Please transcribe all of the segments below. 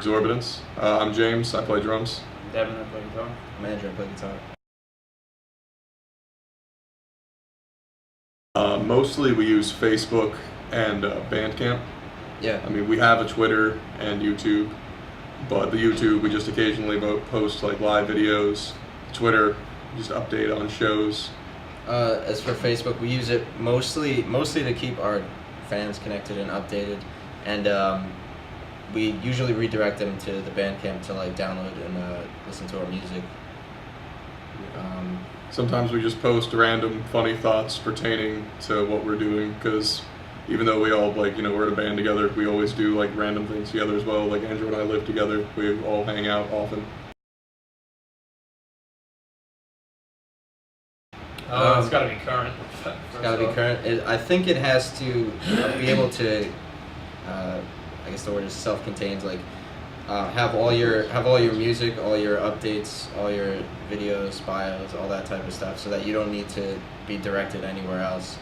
Exorbitance. I'm James, I play drums. Devin, I play guitar. I'm Andrew, I play guitar. Mostly we use Facebook and Bandcamp. Yeah. I mean, we have a Twitter and YouTube, but the YouTube we just occasionally post like live videos. Twitter, just update on shows. As for Facebook, we use it mostly to keep our fans connected and updated, and we usually redirect them to the Bandcamp to like download and listen to our music. Sometimes we just post random funny thoughts pertaining to what we're doing, because even though we all we're in a band together, we always do like random things together as well. Like Andrew and I live together, we all hang out often. It's got to be current. It's got to be current. I think it has to be able to. I guess the word is self-contained. Like have all your music, all your updates, all your videos, bios, all that type of stuff, so that you don't need to be directed anywhere else.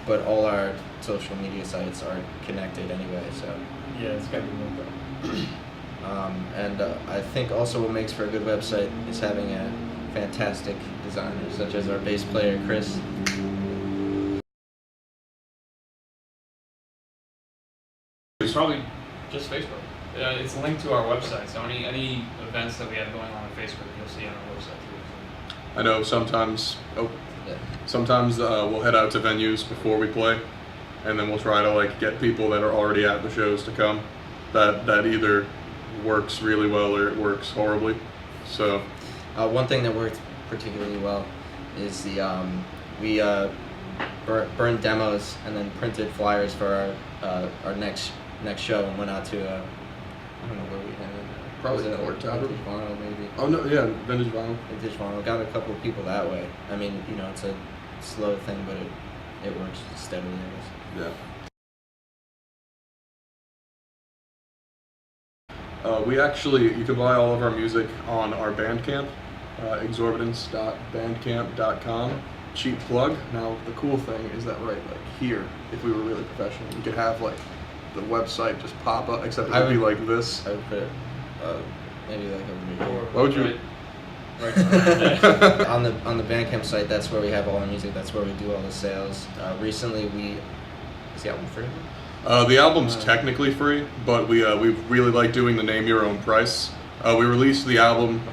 But all our social media sites are connected anyway, so. Yeah, it's got to be linked up. And I think also what makes for a good website is having a fantastic designer, such as our bass player, Chris. It's probably just Facebook. It's linked to our website, so any events that we have going on Facebook, you'll see on our website too. I know sometimes Yeah. we'll head out to venues before we play, and then we'll try to get people that are already at the shows to come. That either works really well or it works horribly. So One thing that worked particularly well is we burned demos and then printed flyers for our next show, and went out to I don't know where we had it. Probably Was it Court Tavern? Vintage Vinyl, maybe. oh no, yeah, vintage vinyl. Vintage Vinyl. Got a couple of people that way. I mean, it's a slow thing, but it works steadily, I guess. Yeah. You can buy all of our music on our Bandcamp, exorbitance.bandcamp.com. Cheap plug. Now the cool thing is that here, if we were really professional, we could have the website just pop up, except it would be like this. I would put it maybe like over here. Why would you? Right. on the Bandcamp site, that's where we have all our music. That's where we do all the sales. Recently, is the album free? The album's technically free, but we really like doing the name your own price. We released the album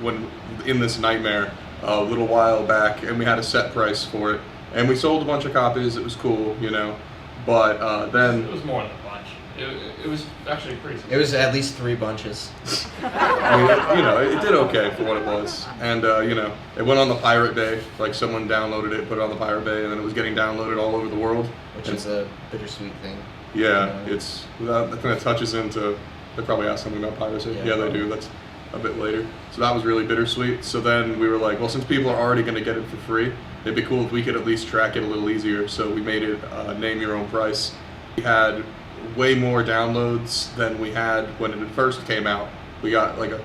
when in this nightmare a little while back, and we had a set price for it, and we sold a bunch of copies. It was cool, but then It was more than a bunch. It was actually pretty. It was at least 3 bunches. it did okay for what it was, and it went on the Pirate Bay. Someone downloaded it, put it on the Pirate Bay, and then it was getting downloaded all over the world, Which is a bittersweet thing. Yeah, that kind of touches into. They probably asked something about piracy. Yeah, they do. That's a bit later. So that was really bittersweet. So then we were like, well, since people are already going to get it for free, it'd be cool if we could at least track it a little easier. So we made it name your own price. We had way more downloads than we had when it first came out. We got we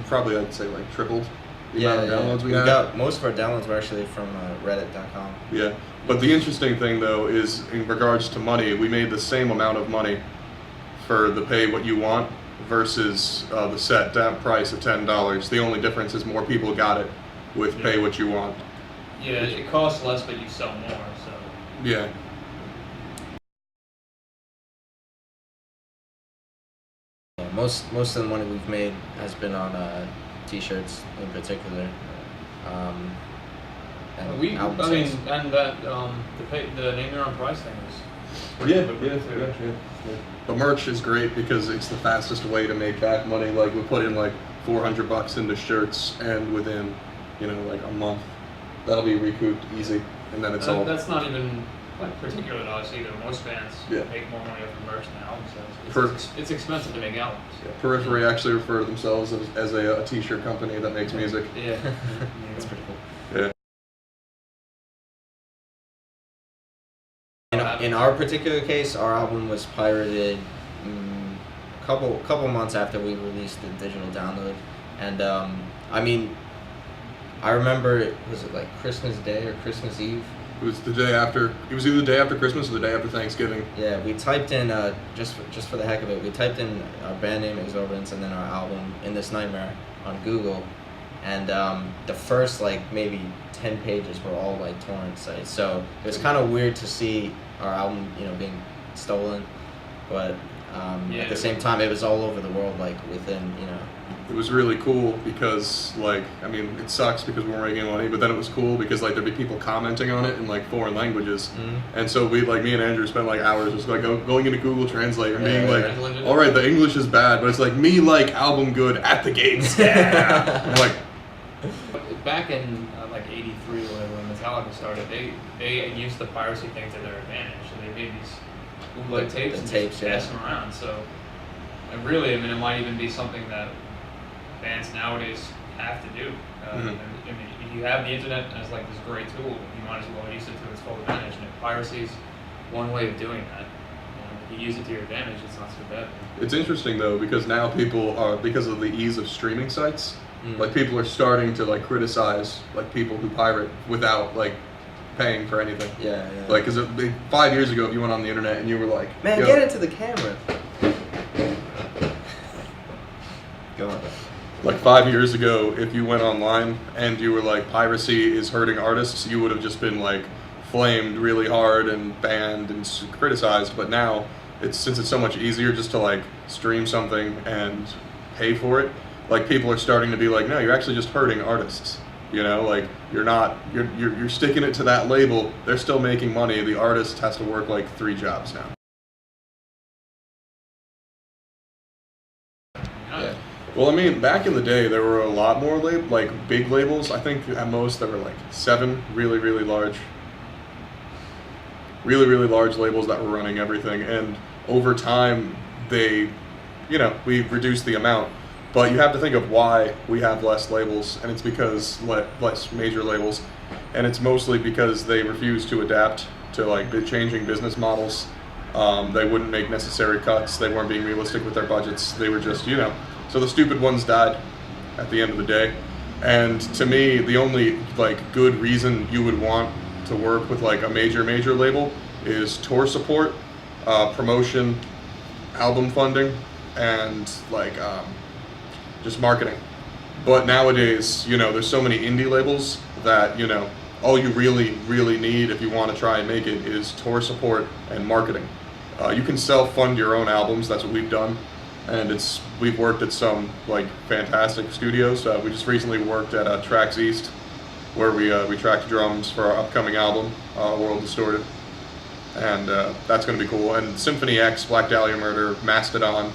probably, I'd say, tripled the amount of downloads we had. Most of our downloads were actually from reddit.com. Yeah, but the interesting thing though is in regards to money, we made the same amount of money for the pay what you want versus the set down price of $10. The only difference is more people got it with pay what you want. Yeah, it costs less, but you sell more. So. Yeah. Most of the money we've made has been on t-shirts in particular. And The name your own price thing was. Yeah. But merch is great because it's the fastest way to make back money. We put in $400 into shirts, and within a month that'll be recouped easy, and then it's all. That's not even particular to us either. Most bands make more money off the merch than albums. It's expensive to make albums. Yeah, Periphery actually refer to themselves as a t-shirt company that makes music. Yeah. That's pretty cool. Yeah. In our particular case, our album was pirated a couple months after we released the digital download, and I remember, was it Christmas Day or Christmas Eve? It was the day after. It was either the day after Christmas or the day after Thanksgiving. Yeah, we typed in just for the heck of it. We typed in our band name Exorbitance and then our album In This Nightmare on Google, and the first like maybe 10 pages were all like torrent sites. So it was kind of weird to see our album, being stolen, but at the same time, it was all over the world, like within. It was really cool because, like, I mean, it sucks because we weren't making money, but then it was cool because, like, there'd be people commenting on it in, like, foreign languages. Mm-hmm. And so me and Andrew spent, like, hours just, like, going into Google Translate and being like, all right, the English is bad, but it's like, me like album good at the gates. Yeah. I'm like, back in, like, 83 or whatever, when Metallica started, they used the piracy thing to their advantage. So they made these bootleg tapes and just pass them around. So, and really, I mean, it might even be something that bands nowadays have to do. I mean, if you have the internet as like this great tool, you might as well use it to its full advantage. And if piracy is one way of doing that, if you use it to your advantage, it's not so bad. It's interesting though because now people are, because of the ease of streaming sites, like people are starting to like criticize like people who pirate without like paying for anything. Yeah. Like, because 5 years ago, if you went on the internet and you were like, "Man, get into the camera." Go on. Like 5 years ago, if you went online and you were like, piracy is hurting artists, you would have just been like flamed really hard and banned and criticized. But now, since it's so much easier just to like stream something and pay for it, like people are starting to be like, no, you're actually just hurting artists. Like you're sticking it to that label. They're still making money. The artist has to work like 3 jobs now. Yeah. Well, I mean, back in the day, there were a lot more big labels. I think at most there were like 7 really, really large labels that were running everything. And over time, we reduced the amount. But you have to think of why we have less labels, and it's because less major labels, and it's mostly because they refuse to adapt to like changing business models. They wouldn't make necessary cuts. They weren't being realistic with their budgets. They were just, so the stupid ones died at the end of the day. And to me, the only like good reason you would want to work with like a major label is tour support, promotion, album funding, and like just marketing. But nowadays, there's so many indie labels that, all you really, really need if you want to try and make it is tour support and marketing. You can self-fund your own albums. That's what we've done. And we've worked at some like fantastic studios. We just recently worked at Trax East, where we tracked drums for our upcoming album, World Distorted. And that's going to be cool. And Symphony X, Black Dahlia Murder, Mastodon.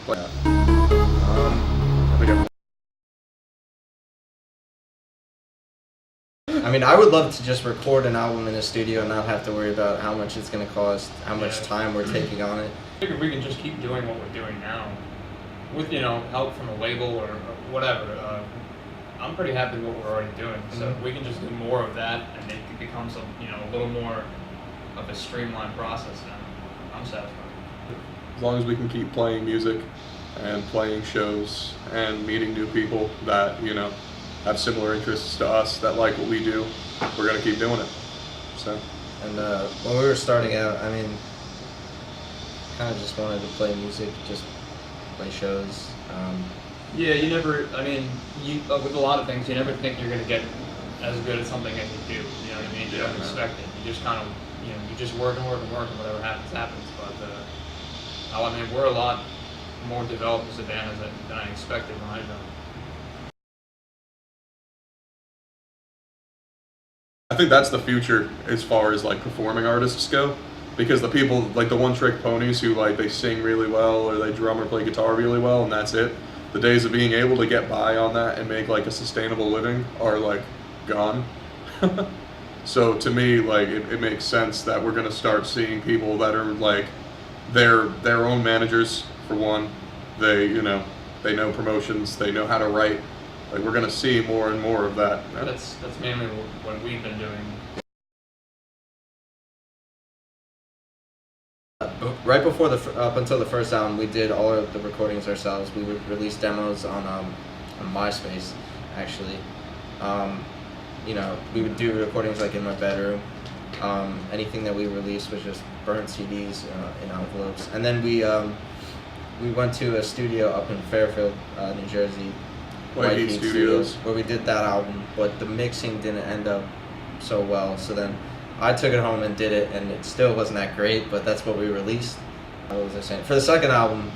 I mean, I would love to just record an album in a studio and not have to worry about how much it's going to cost, how much time we're taking on it. I figure we can just keep doing what we're doing now with, help from a label or whatever. I'm pretty happy with what we're already doing. So we can just do more of that and it becomes a little more of a streamlined process now. I'm satisfied. As long as we can keep playing music and playing shows and meeting new people that, have similar interests to us, that like what we do, we're going to keep doing it. So. And when we were starting out, I mean, kind of just wanted to play music, just play shows. Yeah, you never, with a lot of things, you never think you're going to get as good at something as you do. You know what I mean? You don't expect it. You just kind of, you just work and whatever happens, happens. But, we're a lot more developed as a band than I expected when I joined. I think that's the future as far as like performing artists go, because the people like the one-trick ponies who like they sing really well or they drum or play guitar really well and that's it. The days of being able to get by on that and make like a sustainable living are like gone. So to me, like it makes sense that we're gonna start seeing people that are like their own managers for one. They know promotions, they know how to write. Like we're gonna see more and more of that. That's mainly what we've been doing. Right before up until the first album, we did all of the recordings ourselves. We would release demos on MySpace, actually. We would do recordings like in my bedroom, Anything that we released was just burnt CDs in envelopes. And then we went to a studio up in Fairfield, New Jersey, White Heat Studios, where we did that album, but the mixing didn't end up so well. So then I took it home and did it, and it still wasn't that great, but that's what we released. What was I saying? For the second album,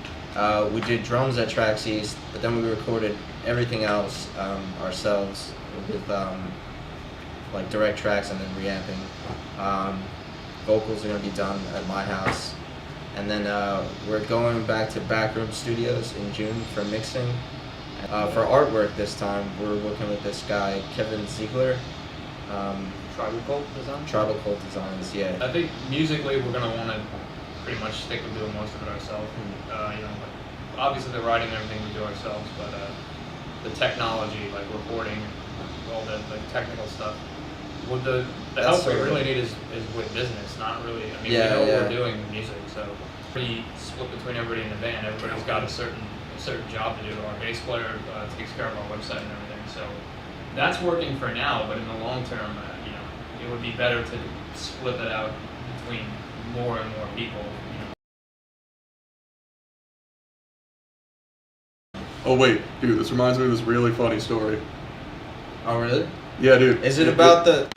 we did drums at Tracks East, but then we recorded everything else ourselves with like direct tracks and then reamping. Vocals are going to be done at my house. And then we're going back to Backroom Studios in June for mixing. For artwork this time, we're working with this guy, Kevin Ziegler. Tribal Cult Design? Tribal Cult Designs, yeah. I think musically we're going to want to pretty much stick with doing most of it ourselves. You know, obviously the writing and everything we do ourselves, but the technology, like recording, all the technical stuff, with the help we really need is with business, not really. I mean, we know we're doing music, so pretty split between everybody in the band. Everybody's got a certain job to do. Our bass player takes care of our website and everything, so that's working for now. But in the long term, you know, it would be better to split that out between more and more people. Oh wait, dude, this reminds me of this really funny story. Oh really? Yeah, dude. Is it about the